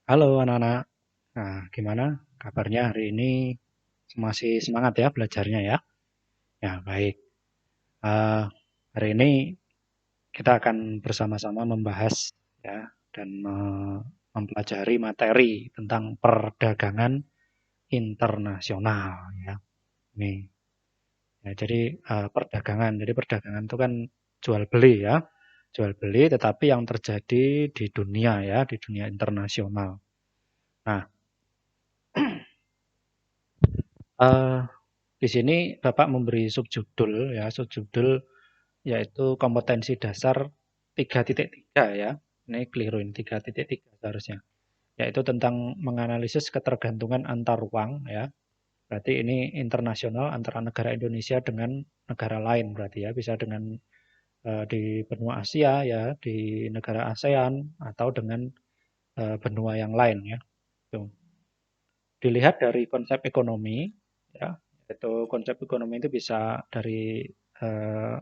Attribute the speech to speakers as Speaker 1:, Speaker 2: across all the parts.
Speaker 1: Halo anak-anak. Nah, gimana kabarnya hari ini? Masih semangat ya belajarnya ya? Ya, baik. Eh, Hari ini kita akan bersama-sama membahas ya dan mempelajari materi tentang perdagangan internasional ya. Nih, ya, jadi perdagangan. Jadi perdagangan itu kan jual beli ya. Jual beli tetapi yang terjadi di dunia ya, di dunia internasional. Nah, eh, di sini Bapak memberi subjudul ya, subjudul yaitu kompetensi dasar 3.3 ya. Ini keliru ini 3.3 seharusnya. Yaitu tentang menganalisis ketergantungan antar uang ya. Berarti ini internasional antara negara Indonesia dengan negara lain berarti ya. Bisa dengan di benua Asia ya, di negara ASEAN atau dengan benua yang lain ya. Tuh. Dilihat dari konsep ekonomi ya, itu konsep ekonomi itu bisa dari eh,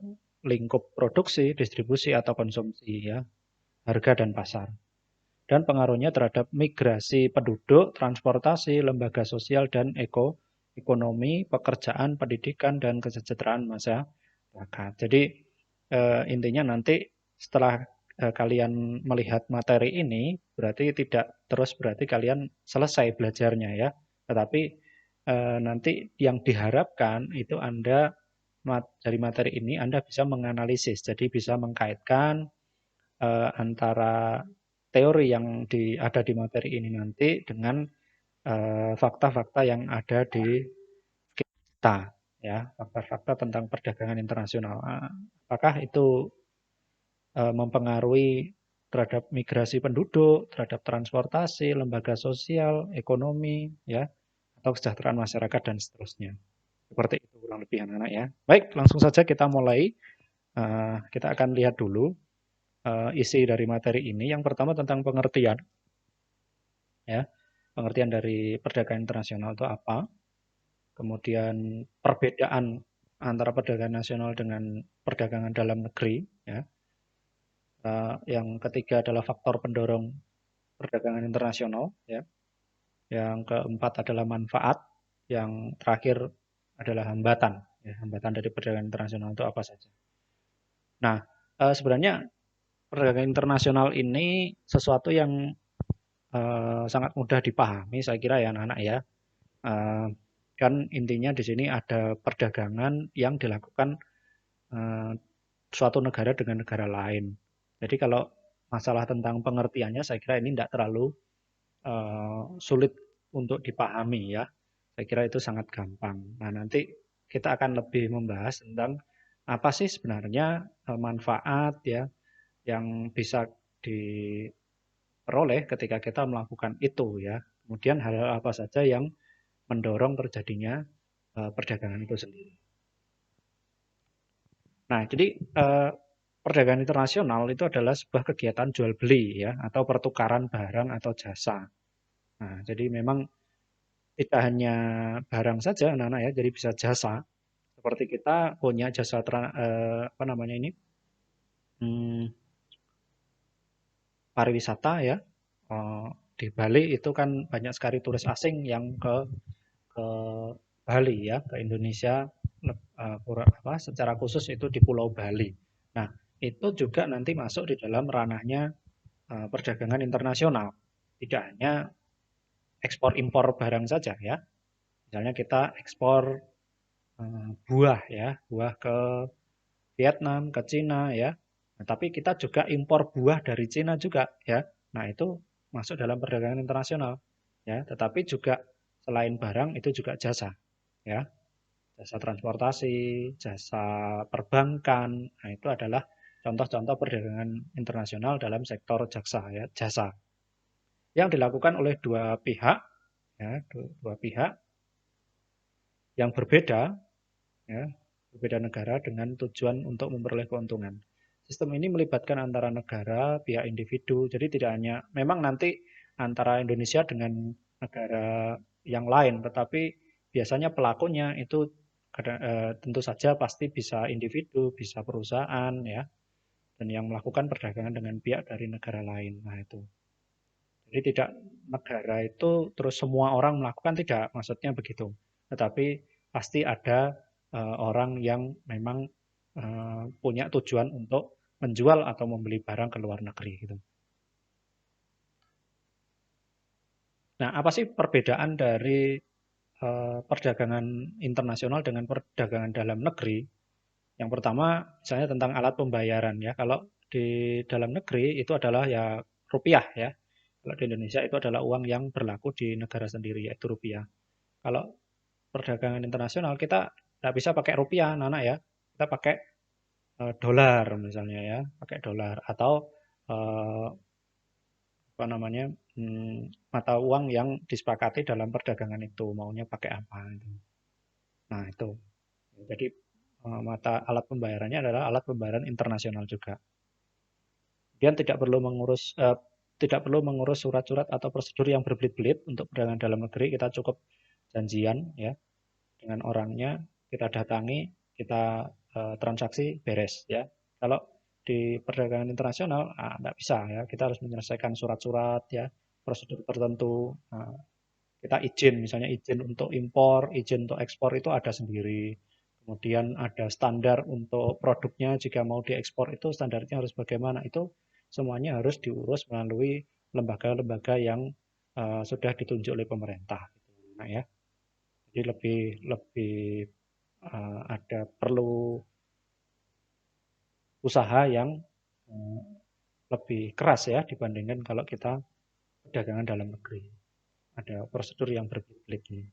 Speaker 1: lingkup produksi, distribusi atau konsumsi ya, harga dan pasar. Dan pengaruhnya terhadap migrasi penduduk, transportasi, lembaga sosial dan ekonomi, pekerjaan, pendidikan dan kesejahteraan masyarakat. Jadi intinya nanti setelah kalian melihat materi ini, berarti tidak terus berarti kalian selesai belajarnya ya. Tetapi nanti yang diharapkan itu Anda dari materi ini Anda bisa menganalisis, jadi bisa mengkaitkan antara teori yang ada di materi ini nanti dengan fakta-fakta yang ada di kita, ya, fakta-fakta tentang perdagangan internasional. Apakah itu mempengaruhi terhadap migrasi penduduk, terhadap transportasi, lembaga sosial, ekonomi, ya, atau kesejahteraan masyarakat dan seterusnya. Seperti itu kurang lebih anak-anak ya. Baik, langsung saja kita mulai. Kita akan lihat dulu isi dari materi ini. Yang pertama tentang pengertian, ya, pengertian dari perdagangan internasional itu apa. Kemudian perbedaan antara perdagangan nasional dengan perdagangan dalam negeri, ya. Yang ketiga adalah faktor pendorong perdagangan internasional, ya. Yang keempat adalah manfaat, yang terakhir adalah hambatan, ya, hambatan dari perdagangan internasional itu apa saja. Nah, sebenarnya perdagangan internasional ini sesuatu yang sangat mudah dipahami, saya kira ya anak-anak ya. Eh, kan intinya di sini ada perdagangan yang dilakukan eh, suatu negara dengan negara lain. Jadi kalau masalah tentang pengertiannya, saya kira ini tidak terlalu sulit untuk dipahami ya. Saya kira itu sangat gampang. Nah nanti kita akan lebih membahas tentang apa sih sebenarnya manfaat ya yang bisa diperoleh ketika kita melakukan itu ya. Kemudian hal-hal apa saja yang mendorong terjadinya perdagangan itu sendiri. Nah, jadi perdagangan internasional itu adalah sebuah kegiatan jual beli ya atau pertukaran barang atau jasa. Nah, jadi memang tidak hanya barang saja anak-anak ya, jadi bisa jasa. Seperti kita punya jasa apa namanya ini? Hmm, pariwisata ya. Eh, di Bali itu kan banyak sekali turis asing yang ke Bali ya, ke Indonesia apa, secara khusus itu di Pulau Bali. Nah, itu juga nanti masuk di dalam ranahnya perdagangan internasional. Tidak hanya ekspor impor barang saja ya. Misalnya kita ekspor buah ya, buah ke Vietnam, ke Cina ya. Nah, tapi kita juga impor buah dari Cina juga ya. Nah, itu masuk dalam perdagangan internasional ya. Tetapi juga selain barang itu juga jasa ya. Jasa transportasi, jasa perbankan. Nah, itu adalah contoh-contoh perdagangan internasional dalam sektor jasa ya, jasa yang dilakukan oleh dua pihak ya, dua pihak yang berbeda ya, berbeda negara dengan tujuan untuk memperoleh keuntungan. Sistem ini melibatkan antara negara, pihak individu. Jadi tidak hanya memang nanti antara Indonesia dengan negara yang lain, tetapi biasanya pelakunya itu tentu saja pasti bisa individu, bisa perusahaan ya, dan yang melakukan perdagangan dengan pihak dari negara lain. Nah, itu. Jadi tidak negara itu terus semua orang melakukan, tidak, maksudnya begitu. Tetapi pasti ada orang yang memang punya tujuan untuk menjual atau membeli barang ke luar negeri gitu. Nah, apa sih perbedaan dari perdagangan internasional dengan perdagangan dalam negeri? Yang pertama, misalnya tentang alat pembayaran ya. Kalau di dalam negeri itu adalah ya rupiah ya. Kalau di Indonesia itu adalah uang yang berlaku di negara sendiri, yaitu rupiah. Kalau perdagangan internasional kita nggak bisa pakai rupiah, Nana ya. Kita pakai dolar misalnya ya, pakai dolar atau eh, apa namanya mata uang yang disepakati dalam perdagangan itu maunya pakai apa itu. Nah itu. Jadi mata alat pembayarannya adalah alat pembayaran internasional juga. Kemudian tidak perlu mengurus surat-surat atau prosedur yang berbelit-belit untuk perdagangan dalam negeri. Kita cukup janjian ya dengan orangnya, kita datangi, kita transaksi beres ya. Kalau di perdagangan internasional, nggak bisa ya. Kita harus menyelesaikan surat-surat ya, prosedur tertentu. Nah, kita izin, misalnya izin untuk impor, izin untuk ekspor itu ada sendiri. Kemudian ada standar untuk produknya, jika mau diekspor itu standarnya harus bagaimana. Itu semuanya harus diurus melalui lembaga-lembaga yang sudah ditunjuk oleh pemerintah. Nah ya, jadi lebih lebih ada perlu usaha yang uh, lebih keras ya dibandingkan kalau kita perdagangan dalam negeri. Ada prosedur yang berbelit-belit.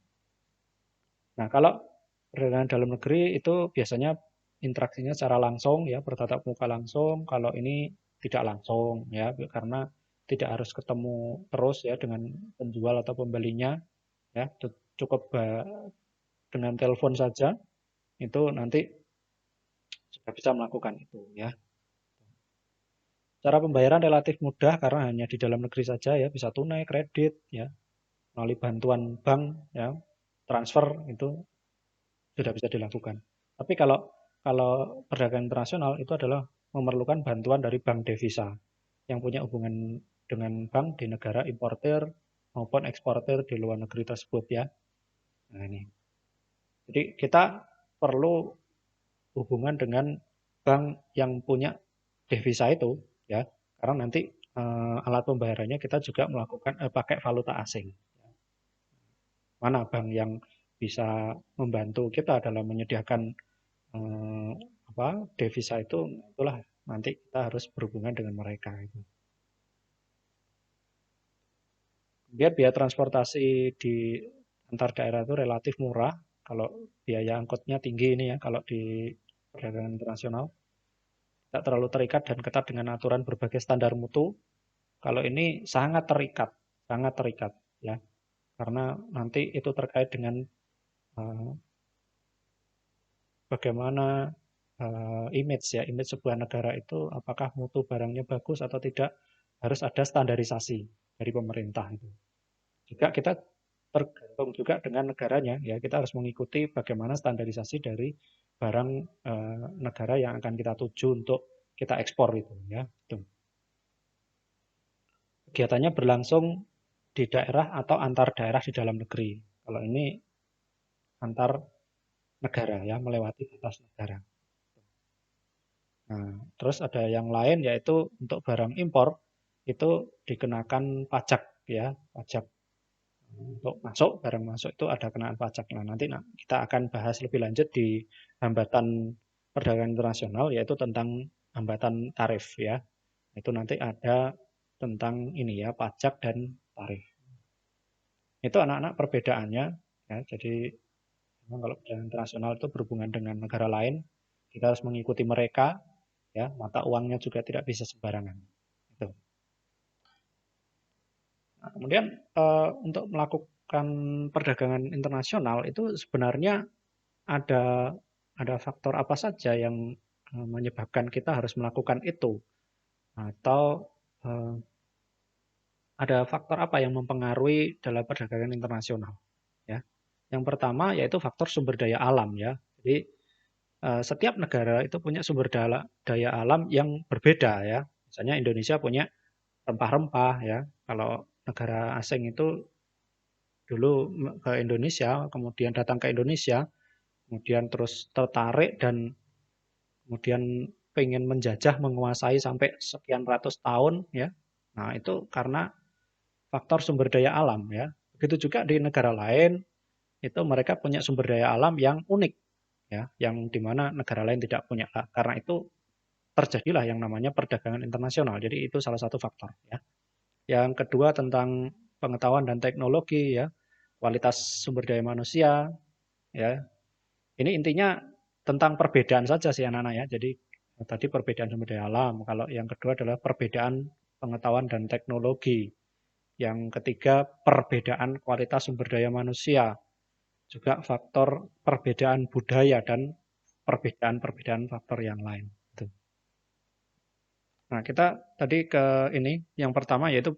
Speaker 1: Nah, kalau perdagangan dalam negeri itu biasanya interaksinya secara langsung ya, bertatap muka langsung. Kalau ini tidak langsung ya, karena tidak harus ketemu terus ya dengan penjual atau pembelinya ya, cukup dengan telepon saja itu nanti sudah bisa melakukan itu ya. Cara pembayaran relatif mudah karena hanya di dalam negeri saja ya, bisa tunai, kredit ya, melalui bantuan bank ya, transfer itu sudah bisa dilakukan. Tapi kalau kalau perdagangan internasional itu adalah memerlukan bantuan dari bank devisa yang punya hubungan dengan bank di negara importer maupun eksportir di luar negeri tersebut ya. Nah ini. Jadi kita perlu hubungan dengan bank yang punya devisa itu ya. Karena nanti alat pembayarannya kita juga melakukan pakai valuta asing. Mana bank yang bisa membantu kita dalam menyediakan eh, apa devisa itu, itulah nanti kita harus berhubungan dengan mereka itu. Kemudian biaya transportasi di antar daerah itu relatif murah. Kalau biaya angkutnya tinggi ini ya, kalau di perdagangan internasional tidak terlalu terikat dan ketat dengan aturan berbagai standar mutu. Kalau ini sangat terikat ya, karena nanti itu terkait dengan uh, bagaimana image ya, image sebuah negara itu apakah mutu barangnya bagus atau tidak, harus ada standarisasi dari pemerintah itu. Juga kita tergantung juga dengan negaranya ya, kita harus mengikuti bagaimana standarisasi dari barang negara yang akan kita tuju untuk kita ekspor itu ya. Itu. Kegiatannya berlangsung di daerah atau antar daerah di dalam negeri. Kalau ini antar negara ya, melewati batas negara. Nah, terus ada yang lain yaitu untuk barang impor itu dikenakan pajak ya, pajak untuk masuk, barang masuk itu ada kenaan pajak. Nah, nanti kita akan bahas lebih lanjut di hambatan perdagangan internasional yaitu tentang hambatan tarif ya. Itu nanti ada tentang ini ya, pajak dan tarif. Itu anak-anak perbedaannya ya. Jadi memang kalau perdagangan internasional itu berhubungan dengan negara lain, kita harus mengikuti mereka ya, mata uangnya juga tidak bisa sembarangan. Itu. Nah, kemudian untuk melakukan perdagangan internasional itu sebenarnya ada ada faktor apa saja yang menyebabkan kita harus melakukan itu, atau eh, ada faktor apa yang mempengaruhi dalam perdagangan internasional ya. Yang pertama yaitu faktor sumber daya alam ya. Jadi setiap negara itu punya sumber daya alam yang berbeda ya. Misalnya Indonesia punya rempah-rempah ya. Kalau negara asing itu dulu ke Indonesia, kemudian datang ke Indonesia, kemudian terus tertarik dan kemudian pengen menjajah, menguasai sampai sekian ratus tahun ya. Nah, itu karena faktor sumber daya alam ya. Begitu juga di negara lain itu mereka punya sumber daya alam yang unik ya, yang dimana negara lain tidak punya. Karena itu terjadilah yang namanya perdagangan internasional. Jadi itu salah satu faktor ya. Yang kedua tentang pengetahuan dan teknologi ya, kualitas sumber daya manusia ya. Ini intinya tentang perbedaan saja sih anak-anak ya. Jadi tadi perbedaan sumber daya alam. Kalau yang kedua adalah perbedaan pengetahuan dan teknologi. Yang ketiga perbedaan kualitas sumber daya manusia. Juga faktor perbedaan budaya dan perbedaan-perbedaan faktor yang lain. Nah, kita tadi ke ini, yang pertama yaitu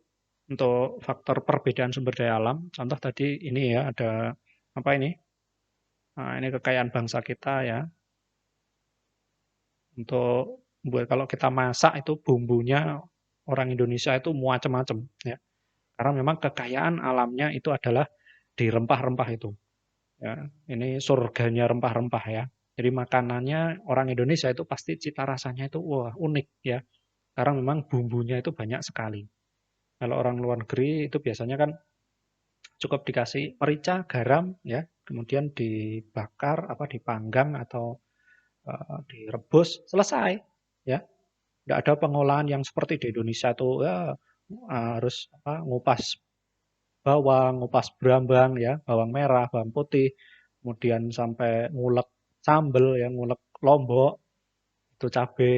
Speaker 1: untuk faktor perbedaan sumber daya alam. Contoh tadi ini ya, ada apa ini? Nah, ini kekayaan bangsa kita ya. Untuk buat kalau kita masak itu bumbunya orang Indonesia itu macam-macam ya. Karena memang kekayaan alamnya itu adalah di rempah-rempah itu. Ya, ini surganya rempah-rempah ya. Jadi makanannya orang Indonesia itu pasti cita rasanya itu wah unik ya. Karena memang bumbunya itu banyak sekali. Kalau orang luar negeri itu biasanya kan cukup dikasih merica, garam ya, kemudian dibakar apa dipanggang atau direbus, selesai ya. Nggak ada pengolahan yang seperti di Indonesia tuh ya, harus apa, ngupas bawang, ngupas brambang ya, bawang merah, bawang putih, kemudian sampai ngulek sambel ya, ngulek lombok, itu cabe,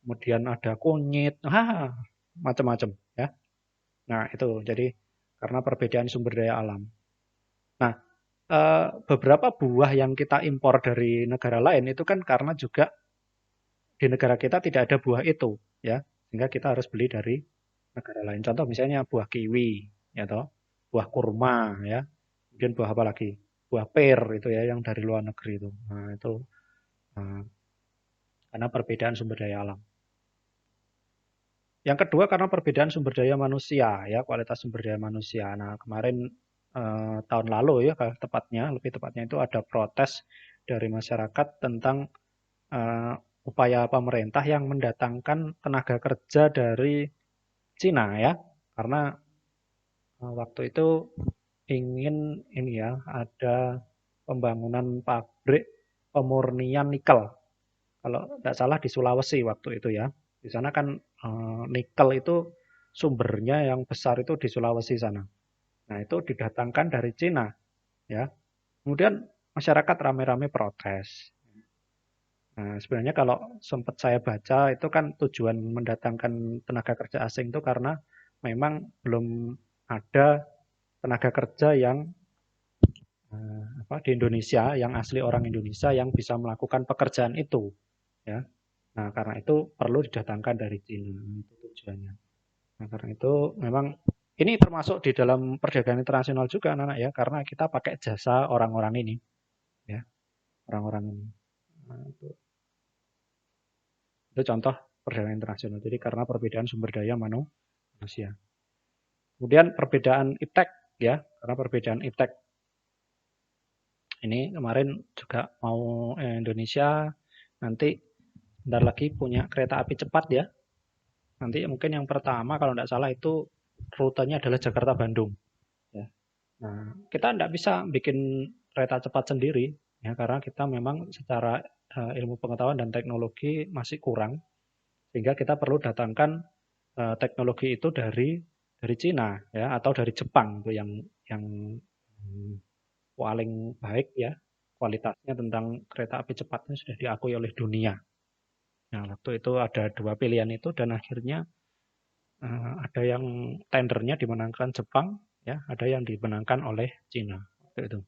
Speaker 1: kemudian ada kunyit, macam-macam ya. Nah, itu jadi karena perbedaan sumber daya alam. Nah, beberapa buah yang kita impor dari negara lain itu kan karena juga di negara kita tidak ada buah itu, ya. Sehingga kita harus beli dari negara lain. Contoh misalnya buah kiwi, ya toh, buah kurma, ya. Kemudian buah apa lagi? Buah per itu ya yang dari luar negeri itu. Nah, itu nah, karena perbedaan sumber daya alam. Yang kedua karena perbedaan sumber daya manusia ya, kualitas sumber daya manusia. Nah, kemarin tahun lalu ya tepatnya, lebih tepatnya itu ada protes dari masyarakat tentang upaya pemerintah yang mendatangkan tenaga kerja dari Cina ya. Karena waktu itu ingin ini ya, ada pembangunan pabrik pemurnian nikel. Kalau tidak salah di Sulawesi waktu itu ya. Di sana kan nikel itu sumbernya yang besar itu di Sulawesi sana. Nah, itu didatangkan dari Cina ya. Kemudian masyarakat rame-rame protes. Nah, sebenarnya kalau sempat saya baca itu kan tujuan mendatangkan tenaga kerja asing itu karena memang belum ada tenaga kerja yang apa di Indonesia yang asli orang Indonesia yang bisa melakukan pekerjaan itu ya. Nah, karena itu perlu didatangkan dari Cina. Itu tujuannya. Nah, karena itu memang ini termasuk di dalam perdagangan internasional juga anak-anak ya, karena kita pakai jasa orang-orang ini ya, orang-orang ini. Nah, itu contoh perdagangan internasional. Jadi karena perbedaan sumber daya manusia. Kemudian perbedaan iptek ya, karena perbedaan iptek. Ini kemarin juga mau Indonesia nanti bentar lagi punya kereta api cepat ya. Nanti mungkin yang pertama kalau tidak salah itu rutenya adalah Jakarta-Bandung. Ya. Nah, kita tidak bisa bikin kereta cepat sendiri ya karena kita memang secara ilmu pengetahuan dan teknologi masih kurang sehingga kita perlu datangkan teknologi itu dari Cina ya atau dari Jepang itu yang paling baik ya kualitasnya tentang kereta api cepatnya sudah diakui oleh dunia. Nah, waktu itu ada dua pilihan itu dan akhirnya ada yang tendernya dimenangkan Jepang ya, ada yang dimenangkan oleh Cina waktu itu.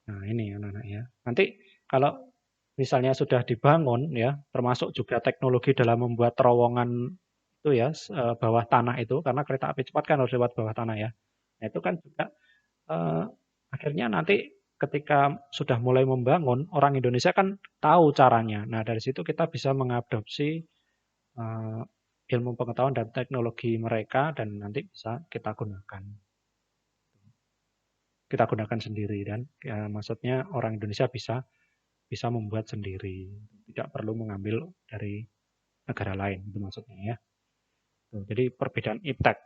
Speaker 1: Nah, ini anak-anak ya. Nanti kalau misalnya sudah dibangun ya, termasuk juga teknologi dalam membuat terowongan itu ya, bawah tanah itu karena kereta api cepat kan harus lewat bawah tanah ya. Nah, itu kan juga eh, akhirnya nanti ketika sudah mulai membangun, orang Indonesia kan tahu caranya. Nah, dari situ kita bisa mengadopsi eh, ilmu pengetahuan dan teknologi mereka dan nanti bisa kita gunakan. Kita gunakan sendiri dan maksudnya orang Indonesia bisa membuat sendiri, tidak perlu mengambil dari negara lain itu maksudnya ya. Jadi perbedaan iptek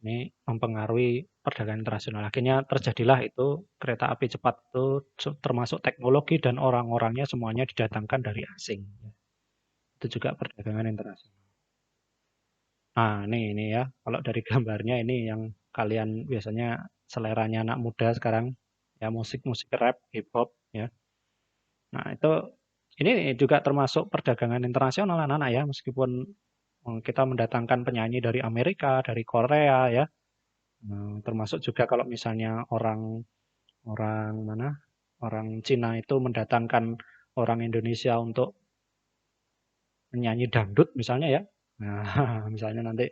Speaker 1: ini mempengaruhi perdagangan internasional. Akhirnya terjadilah itu kereta api cepat itu termasuk teknologi dan orang-orangnya semuanya didatangkan dari asing. Itu juga perdagangan internasional. Nah, ini ya. Kalau dari gambarnya ini yang kalian biasanya seleranya anak muda sekarang ya musik-musik rap, hip hop ya. Nah, itu ini juga termasuk perdagangan internasional anak-anak ya, meskipun kita mendatangkan penyanyi dari Amerika, dari Korea ya. Termasuk juga kalau misalnya orang orang mana? Orang Cina itu mendatangkan orang Indonesia untuk menyanyi dangdut misalnya ya. Nah, misalnya nanti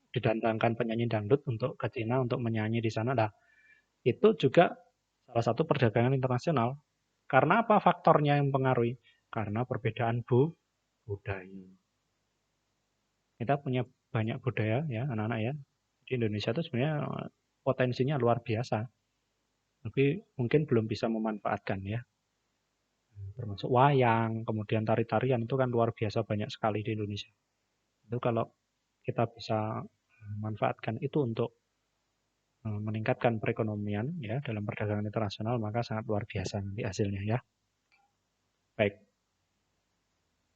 Speaker 1: didatangkan penyanyi dangdut untuk ke Cina untuk menyanyi di sana. Nah, itu juga salah satu perdagangan internasional. Karena apa faktornya yang mempengaruhi? Karena perbedaan budaya. Kita punya banyak budaya ya anak-anak ya. Di Indonesia itu sebenarnya potensinya luar biasa. Tapi mungkin belum bisa memanfaatkan ya. Termasuk wayang, kemudian tari-tarian itu kan luar biasa banyak sekali di Indonesia. Itu kalau kita bisa manfaatkan itu untuk meningkatkan perekonomian ya dalam perdagangan internasional maka sangat luar biasa nanti hasilnya ya. Baik.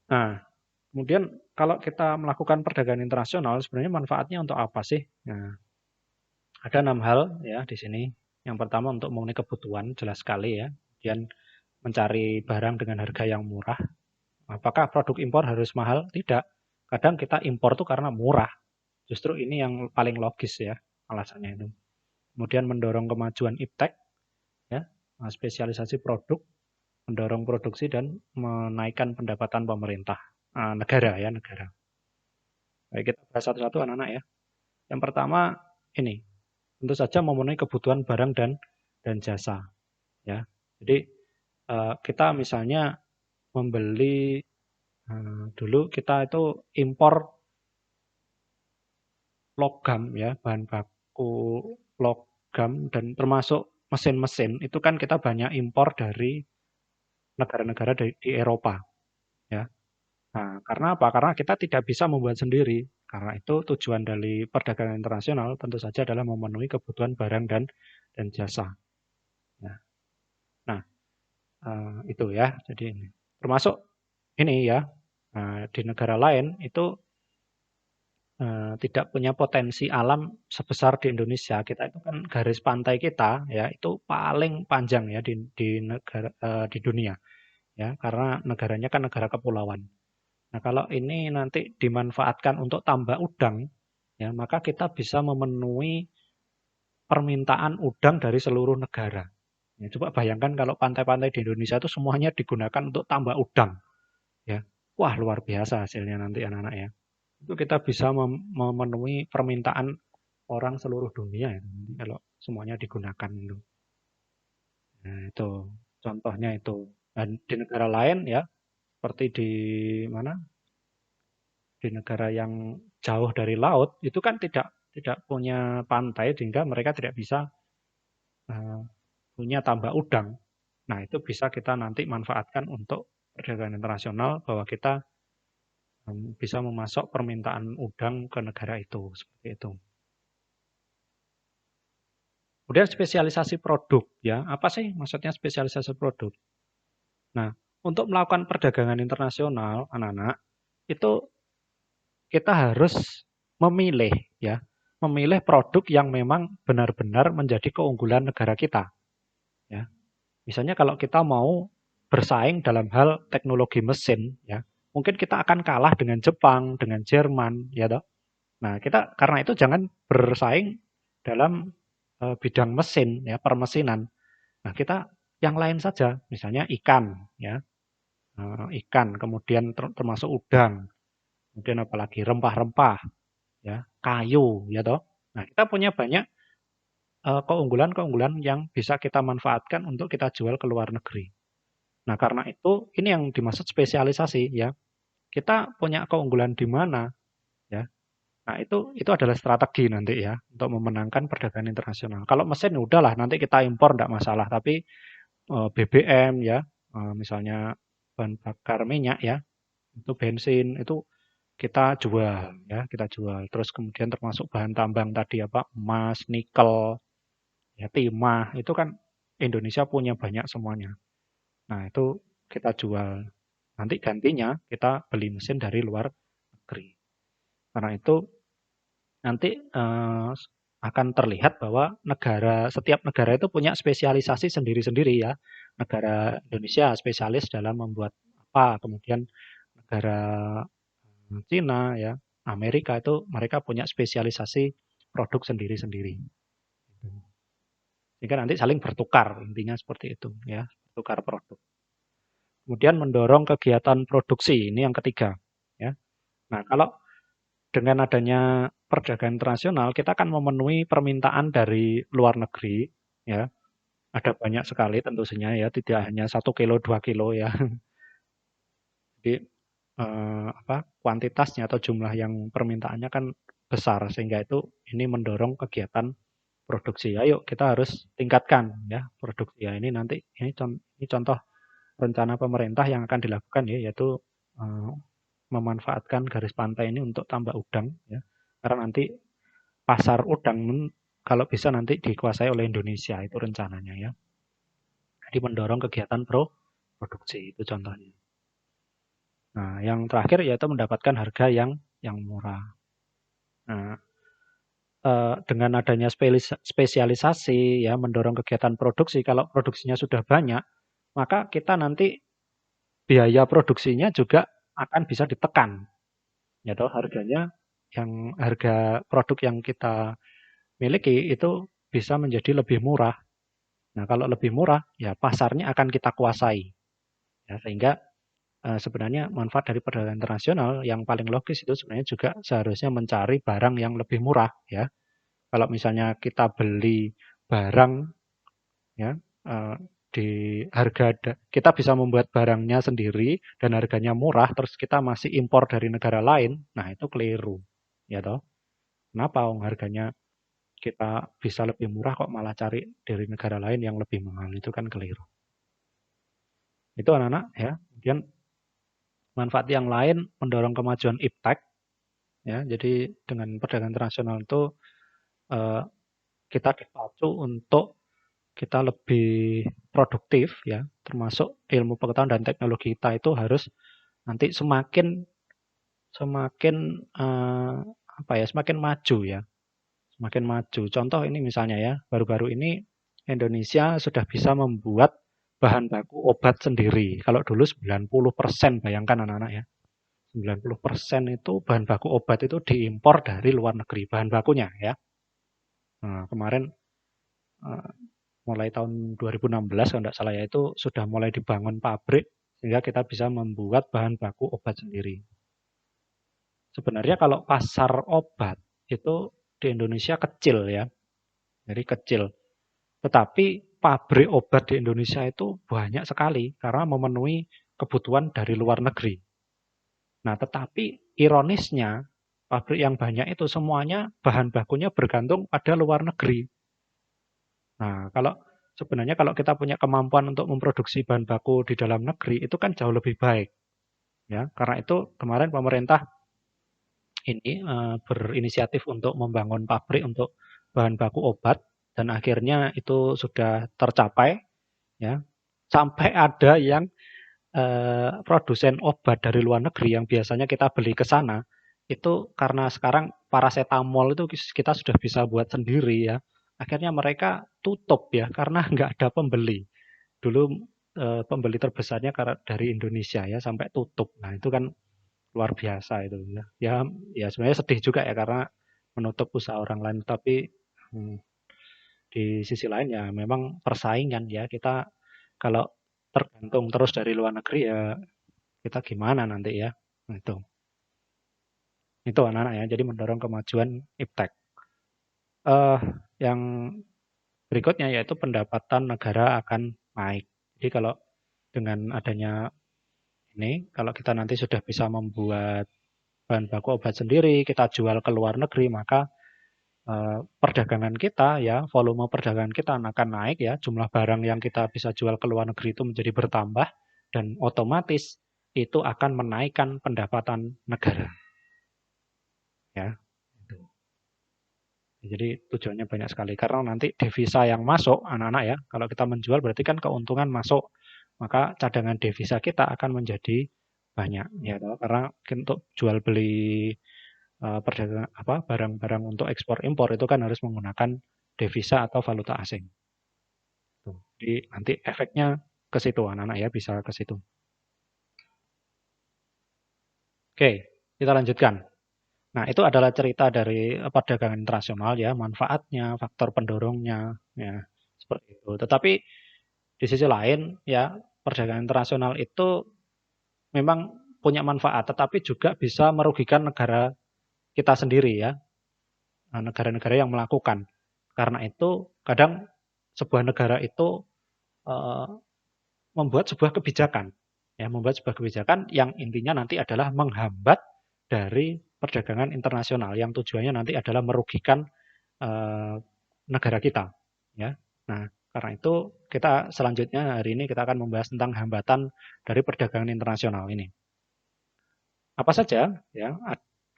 Speaker 1: Nah, kemudian kalau kita melakukan perdagangan internasional sebenarnya manfaatnya untuk apa sih? Nah, ada 6 hal ya di sini. Yang pertama untuk memenuhi kebutuhan jelas sekali ya. Kemudian mencari barang dengan harga yang murah. Apakah produk impor harus mahal? Tidak. Kadang kita impor tuh karena murah. Justru ini yang paling logis ya alasannya itu. Kemudian mendorong kemajuan iptek ya, spesialisasi produk, mendorong produksi dan menaikkan pendapatan pemerintah negara ya negara. Baik kita bahas satu-satu anak-anak ya. Yang pertama ini tentu saja memenuhi kebutuhan barang dan jasa ya. Jadi kita misalnya membeli dulu kita itu impor logam ya, bahan baku logam dan termasuk mesin-mesin itu kan kita banyak impor dari negara-negara di Eropa ya. Nah, karena apa? Karena kita tidak bisa membuat sendiri. Karena itu tujuan dari perdagangan internasional tentu saja adalah memenuhi kebutuhan barang dan jasa. Ya. Nah, itu ya. Jadi ini termasuk ini ya di negara lain itu tidak punya potensi alam sebesar di Indonesia. Kita itu kan garis pantai kita ya itu paling panjang ya di negara di dunia ya karena negaranya kan negara kepulauan. Nah, kalau ini nanti dimanfaatkan untuk tambak udang ya maka kita bisa memenuhi permintaan udang dari seluruh negara. Ya, coba bayangkan kalau pantai-pantai di Indonesia itu semuanya digunakan untuk tambak udang ya. Wah, luar biasa hasilnya nanti anak-anak ya. Itu kita bisa memenuhi permintaan orang seluruh dunia ya, kalau semuanya digunakan itu. Nah, itu contohnya itu. Dan di negara lain ya, seperti di mana? Di negara yang jauh dari laut, itu kan tidak punya pantai sehingga mereka tidak bisa uh, punya tambak udang. Nah, itu bisa kita nanti manfaatkan untuk perdagangan internasional bahwa kita bisa memasok permintaan udang ke negara itu seperti itu. Kemudian spesialisasi produk ya. Apa sih maksudnya spesialisasi produk? Nah, untuk melakukan perdagangan internasional anak-anak itu kita harus memilih ya, memilih produk yang memang benar-benar menjadi keunggulan negara kita ya. Misalnya kalau kita mau bersaing dalam hal teknologi mesin ya, mungkin kita akan kalah dengan Jepang, dengan Jerman ya toh. Nah, kita karena itu jangan bersaing dalam bidang mesin ya, permesinan. Nah, kita yang lain saja, misalnya ikan ya, ikan, kemudian termasuk udang, kemudian apalagi rempah-rempah ya, kayu ya toh. Nah, kita punya banyak keunggulan-keunggulan yang bisa kita manfaatkan untuk kita jual ke luar negeri. Nah, karena itu ini yang dimaksud spesialisasi ya. kita punya keunggulan di mana ya. Nah, itu adalah strategi nanti ya untuk memenangkan perdagangan internasional. Kalau mesin udahlah nanti kita impor enggak masalah, tapi BBM ya, misalnya bahan bakar minyak ya, itu bensin itu kita jual ya, kita jual. Terus kemudian termasuk bahan tambang tadi apa, emas, nikel, ya timah, itu kan Indonesia punya banyak semuanya. Nah, itu kita jual. Nanti gantinya kita beli mesin dari luar negeri. Karena itu nanti akan terlihat bahwa setiap negara itu punya spesialisasi sendiri-sendiri ya. Negara Indonesia spesialis dalam membuat apa, kemudian negara Cina ya, Amerika itu mereka punya spesialisasi produk sendiri-sendiri. Sehingga nanti saling bertukar, intinya seperti itu ya, bertukar produk. Kemudian mendorong kegiatan produksi, ini yang ketiga ya. Nah, kalau dengan adanya perdagangan internasional, kita akan memenuhi permintaan dari luar negeri ya. Ada banyak sekali tentu saja ya, tidak hanya 1 kilo, 2 kilo ya. Jadi kuantitasnya atau jumlah yang permintaannya kan besar sehingga itu ini mendorong kegiatan produksi. Ayo kita harus tingkatkan ya produksi. Ya ini nanti ini contoh rencana pemerintah yang akan dilakukan ya, yaitu eh, memanfaatkan garis pantai ini untuk tambak udang ya. Karena nanti pasar udang kalau bisa nanti dikuasai oleh Indonesia itu rencananya ya. Jadi mendorong kegiatan produksi itu contohnya. Nah, yang terakhir yaitu mendapatkan harga yang murah. Nah, dengan adanya spesialisasi ya mendorong kegiatan produksi, kalau produksinya sudah banyak, maka kita nanti biaya produksinya juga akan bisa ditekan. Ya toh harganya harga produk yang kita miliki itu bisa menjadi lebih murah. Nah, kalau lebih murah ya pasarnya akan kita kuasai. Ya, sehingga sebenarnya manfaat dari perdagangan internasional yang paling logis itu sebenarnya juga seharusnya mencari barang yang lebih murah ya. Kalau misalnya kita beli barang ya di kita bisa membuat barangnya sendiri dan harganya murah terus kita masih impor dari negara lain, nah itu keliru. Ya toh. Kenapa harganya kita bisa lebih murah kok malah cari dari negara lain yang lebih mahal, itu kan keliru. Itu anak-anak ya. Kemudian manfaat yang lain mendorong kemajuan iptek ya. Jadi dengan perdagangan internasional itu eh, kita dipacu untuk kita lebih produktif ya, termasuk ilmu pengetahuan dan teknologi kita itu harus nanti semakin semakin semakin maju ya, semakin maju. Contoh ini misalnya ya, baru-baru ini Indonesia sudah bisa membuat bahan baku obat sendiri. Kalau dulu 90%, bayangkan anak-anak ya. 90% itu bahan baku obat itu diimpor dari luar negeri, bahan bakunya ya. Nah, kemarin eh, mulai tahun 2016 kalau tidak salah ya, itu sudah mulai dibangun pabrik sehingga kita bisa membuat bahan baku obat sendiri. Sebenarnya kalau pasar obat itu di Indonesia kecil ya, jadi kecil. Tetapi pabrik obat di Indonesia itu banyak sekali karena memenuhi kebutuhan dari luar negeri. Nah, tetapi ironisnya pabrik yang banyak itu semuanya bahan bakunya bergantung pada luar negeri. Nah, sebenarnya kalau kita punya kemampuan untuk memproduksi bahan baku di dalam negeri itu kan jauh lebih baik, ya. Karena itu kemarin pemerintah ini berinisiatif untuk membangun pabrik untuk bahan baku obat dan akhirnya itu sudah tercapai, ya. Sampai ada yang produsen obat dari luar negeri yang biasanya kita beli ke sana itu karena sekarang paracetamol itu kita sudah bisa buat sendiri ya. Akhirnya mereka tutup ya karena nggak ada pembeli. Dulu pembeli terbesarnya karena dari Indonesia ya sampai tutup. Nah, itu kan luar biasa itu ya. Ya sebenarnya sedih juga ya karena menutup usaha orang lain, tapi hmm, di sisi lain ya memang persaingan ya. Kita kalau tergantung terus dari luar negeri ya kita gimana nanti ya. Nah, itu anak-anak ya. Jadi mendorong kemajuan iptek. Eh yang berikutnya yaitu pendapatan negara akan naik. Jadi kalau dengan adanya Ini kalau kita nanti sudah bisa membuat bahan baku obat sendiri, kita jual ke luar negeri, maka perdagangan kita ya, volume perdagangan kita akan naik ya, jumlah barang yang kita bisa jual ke luar negeri itu menjadi bertambah dan otomatis itu akan menaikkan pendapatan negara ya. Jadi tujuannya banyak sekali karena nanti devisa yang masuk anak-anak ya, kalau kita menjual berarti kan keuntungan masuk, maka cadangan devisa kita akan menjadi banyak ya, karena untuk jual beli perdagangan barang-barang untuk ekspor impor itu kan harus menggunakan devisa atau valuta asing. Jadi nanti efeknya ke situ anak-anak ya, bisa ke situ. Oke, kita lanjutkan. Nah, itu adalah cerita dari perdagangan internasional ya, manfaatnya, faktor pendorongnya, ya, seperti itu. Tetapi di sisi lain ya, perdagangan internasional itu memang punya manfaat, tetapi juga bisa merugikan negara kita sendiri ya, negara-negara yang melakukan. Karena itu kadang sebuah negara itu eh, membuat sebuah kebijakan, ya, membuat sebuah kebijakan yang intinya nanti adalah menghambat dari perdagangan internasional yang tujuannya nanti adalah merugikan eh, negara kita, ya. Nah, karena itu kita selanjutnya hari ini kita akan membahas tentang hambatan dari perdagangan internasional ini. Apa saja, ya?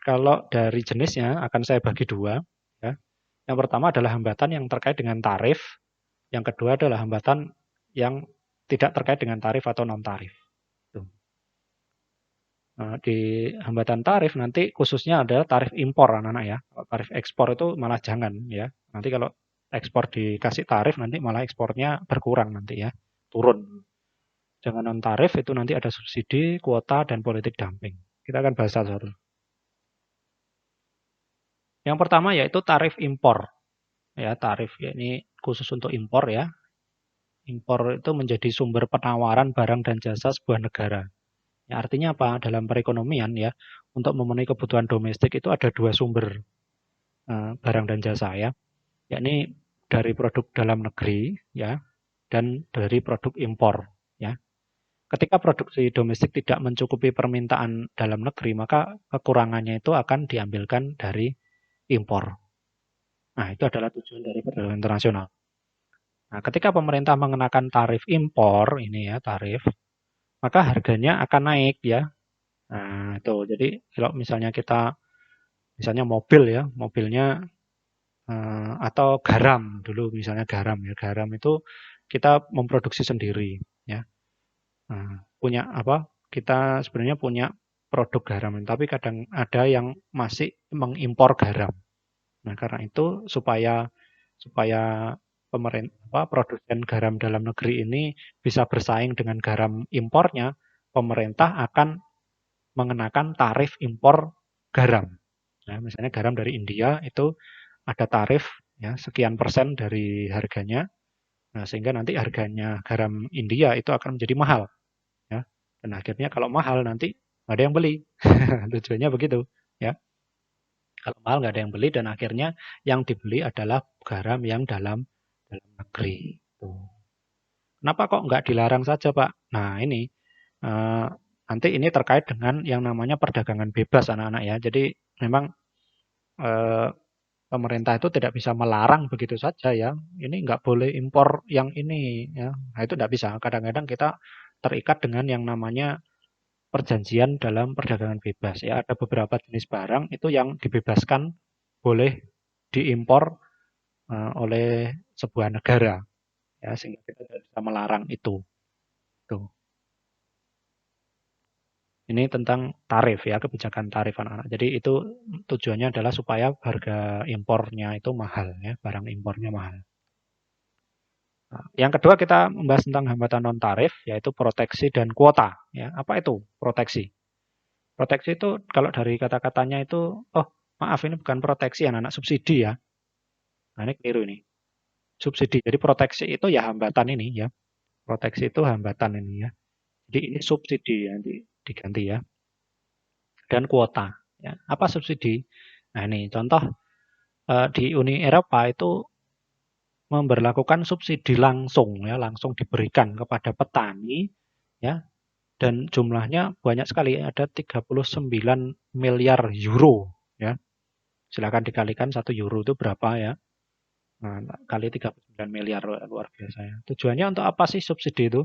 Speaker 1: Kalau dari jenisnya akan saya bagi dua, ya. Yang pertama adalah hambatan yang terkait dengan tarif, yang kedua adalah hambatan yang tidak terkait dengan tarif atau non tarif. Di hambatan tarif nanti khususnya adalah tarif impor anak-anak ya. Kalau tarif ekspor itu malah jangan ya. Nanti kalau ekspor dikasih tarif nanti malah ekspornya berkurang nanti ya, turun. Jangan non tarif itu nanti ada subsidi, kuota dan politik dumping. Kita akan bahas satu-satu. Yang pertama yaitu tarif impor. Ya, tarif ya, ini khusus untuk impor ya. Impor itu menjadi sumber penawaran barang dan jasa sebuah negara. Ya, artinya apa? Dalam perekonomian ya, untuk memenuhi kebutuhan domestik itu ada dua sumber barang dan jasa ya, yakni dari produk dalam negeri ya dan dari produk impor ya. Ketika produksi domestik tidak mencukupi permintaan dalam negeri, maka kekurangannya itu akan diambilkan dari impor. Nah, itu adalah tujuan dari perdagangan internasional. Nah, ketika pemerintah mengenakan tarif impor ini ya, tarif, maka harganya akan naik ya. Nah, itu. Jadi kalau misalnya misalnya mobil ya, mobilnya atau garam dulu misalnya garam ya, garam itu kita memproduksi sendiri ya. Nah, punya apa? Kita sebenarnya punya produk garam, tapi kadang ada yang masih mengimpor garam. Nah, karena itu supaya supaya pemerintah produsen garam dalam negeri ini bisa bersaing dengan garam impornya, pemerintah akan mengenakan tarif impor garam. Nah, misalnya garam dari India itu ada tarif ya sekian persen dari harganya. Nah, sehingga nanti harganya garam India itu akan menjadi mahal ya. Dan akhirnya kalau mahal nanti nggak ada yang beli. Tujuannya begitu ya. Kalau mahal nggak ada yang beli dan akhirnya yang dibeli adalah garam yang dalam negeri. Tuh. Kenapa kok nggak dilarang saja, Pak? Nah, ini nanti ini terkait dengan yang namanya perdagangan bebas anak-anak ya. Jadi memang eh, pemerintah itu tidak bisa melarang begitu saja ya. Ini nggak boleh impor yang ini ya. Nah, itu nggak bisa. Kadang-kadang kita terikat dengan yang namanya perjanjian dalam perdagangan bebas ya. Ada beberapa jenis barang itu yang dibebaskan boleh diimpor oleh sebuah negara ya, sehingga kita tidak bisa melarang itu. Tuh. Ini tentang tarif ya, kebijakan tarif anak-anak. Jadi itu tujuannya adalah supaya harga impornya itu mahal ya, barang impornya mahal. Nah, yang kedua kita membahas tentang hambatan non tarif yaitu proteksi dan kuota ya. Apa itu proteksi? Proteksi itu kalau dari kata-katanya itu oh, maaf ini bukan proteksi anak-anak, subsidi ya. Nah, ini keliru ini. Subsidi. Jadi proteksi itu ya hambatan ini ya. Proteksi itu hambatan ini ya. Jadi ini subsidi ya, diganti ya. Dan kuota ya. Apa subsidi? Nah, ini contoh di Uni Eropa itu memberlakukan subsidi langsung ya, langsung diberikan kepada petani ya dan jumlahnya banyak sekali, ada 39 miliar euro ya. Silakan dikalikan 1 euro itu berapa ya. Nah, kali 39 miliar luar biasa ya. Tujuannya untuk apa sih subsidi itu?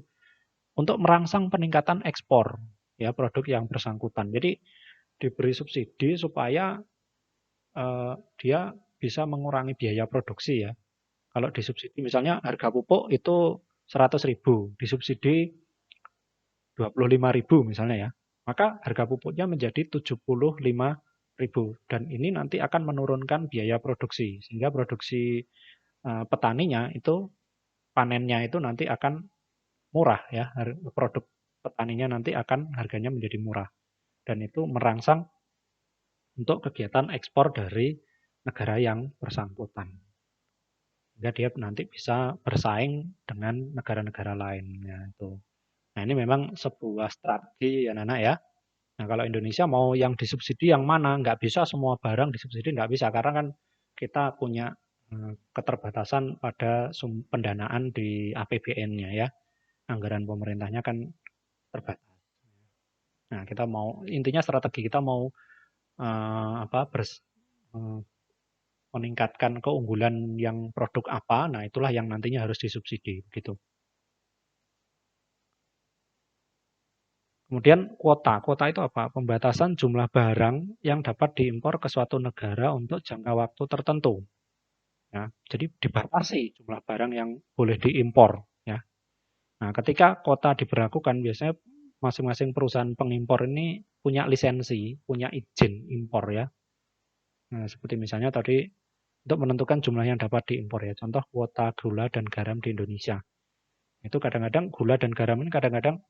Speaker 1: Untuk merangsang peningkatan ekspor ya produk yang bersangkutan. Jadi diberi subsidi supaya dia bisa mengurangi biaya produksi ya. Kalau disubsidi misalnya harga pupuk itu 100.000, disubsidi 25.000 misalnya ya. Maka harga pupuknya menjadi 75.000 dan ini nanti akan menurunkan biaya produksi sehingga produksi petaninya itu panennya itu nanti akan murah ya. Produk petaninya nanti akan harganya menjadi murah dan itu merangsang untuk kegiatan ekspor dari negara yang bersangkutan. Sehingga dia nanti bisa bersaing dengan negara-negara lainnya itu. Nah, ini memang sebuah strategi ya Nana ya. Nah, kalau Indonesia mau yang disubsidi yang mana? Nggak bisa semua barang disubsidi, nggak bisa. Karena kan kita punya keterbatasan pada pendanaan di APBN-nya ya. Anggaran pemerintahnya kan terbatas. Nah, kita mau, intinya strategi kita mau meningkatkan keunggulan yang produk apa, nah itulah yang nantinya harus disubsidi gitu. Kemudian kuota. Kuota itu apa? Pembatasan jumlah barang yang dapat diimpor ke suatu negara untuk jangka waktu tertentu. Ya, jadi dibatasi jumlah barang yang boleh diimpor. Ya. Nah, ketika kuota diberlakukan, biasanya masing-masing perusahaan pengimpor ini punya lisensi, punya izin impor ya. Nah, seperti misalnya tadi untuk menentukan jumlah yang dapat diimpor ya. Contoh kuota gula dan garam di Indonesia. Itu kadang-kadang gula dan garam ini kadang-kadang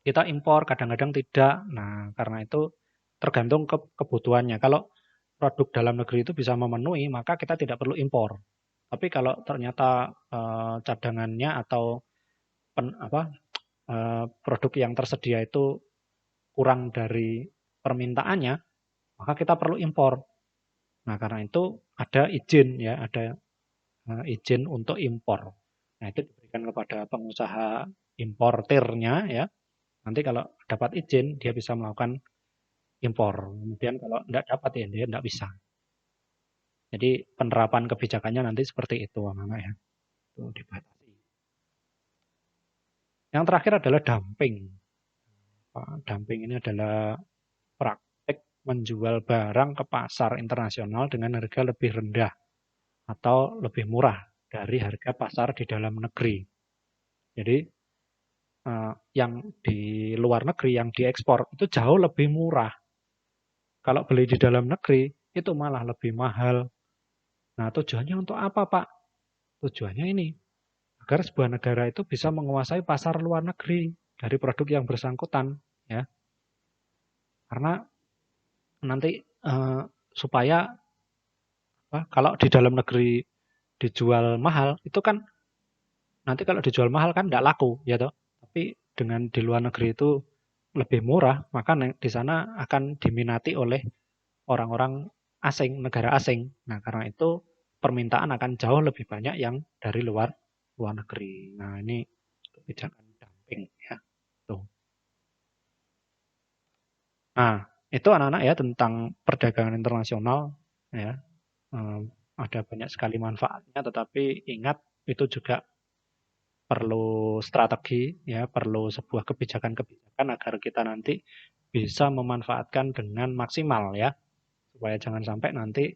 Speaker 1: kita impor, kadang-kadang tidak. Nah, karena itu tergantung kebutuhannya. Kalau produk dalam negeri itu bisa memenuhi, maka kita tidak perlu impor. Tapi kalau ternyata cadangannya atau produk yang tersedia itu kurang dari permintaannya, maka kita perlu impor. Nah, karena itu ada izin ya, ada izin untuk impor. Nah, itu diberikan kepada pengusaha importirnya ya. Nanti kalau dapat izin, dia bisa melakukan impor. Kemudian kalau tidak dapat ya dia tidak bisa. Jadi penerapan kebijakannya nanti seperti itu, anak-anak ya. Itu dibatasi. Yang terakhir adalah dumping. Dumping ini adalah praktek menjual barang ke pasar internasional dengan harga lebih rendah atau lebih murah dari harga pasar di dalam negeri. Jadi yang di luar negeri, yang diekspor itu jauh lebih murah. Kalau beli di dalam negeri itu malah lebih mahal. Nah, tujuannya untuk apa, Pak? Tujuannya ini, agar sebuah negara itu bisa menguasai pasar luar negeri dari produk yang bersangkutan, ya. Karena nanti supaya kalau di dalam negeri dijual mahal, itu kan nanti kalau dijual mahal kan tidak laku, ya toh. Tapi dengan di luar negeri itu lebih murah, maka di sana akan diminati oleh orang-orang asing, negara asing. Nah, karena itu permintaan akan jauh lebih banyak yang dari luar negeri. Nah, ini kebijakan dumping ya. Tuh. Nah, itu anak-anak ya tentang perdagangan internasional ya. Ada banyak sekali manfaatnya, tetapi ingat itu juga perlu strategi ya, perlu sebuah kebijakan-kebijakan agar kita nanti bisa memanfaatkan dengan maksimal ya. Supaya jangan sampai nanti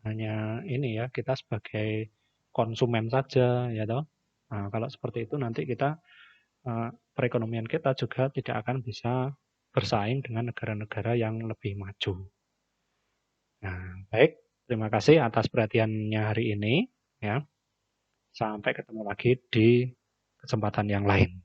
Speaker 1: hanya ini ya, kita sebagai konsumen saja ya toh. Nah, kalau seperti itu nanti kita perekonomian kita juga tidak akan bisa bersaing dengan negara-negara yang lebih maju. Nah, baik, terima kasih atas perhatiannya hari ini ya. Sampai ketemu lagi di kesempatan yang lain.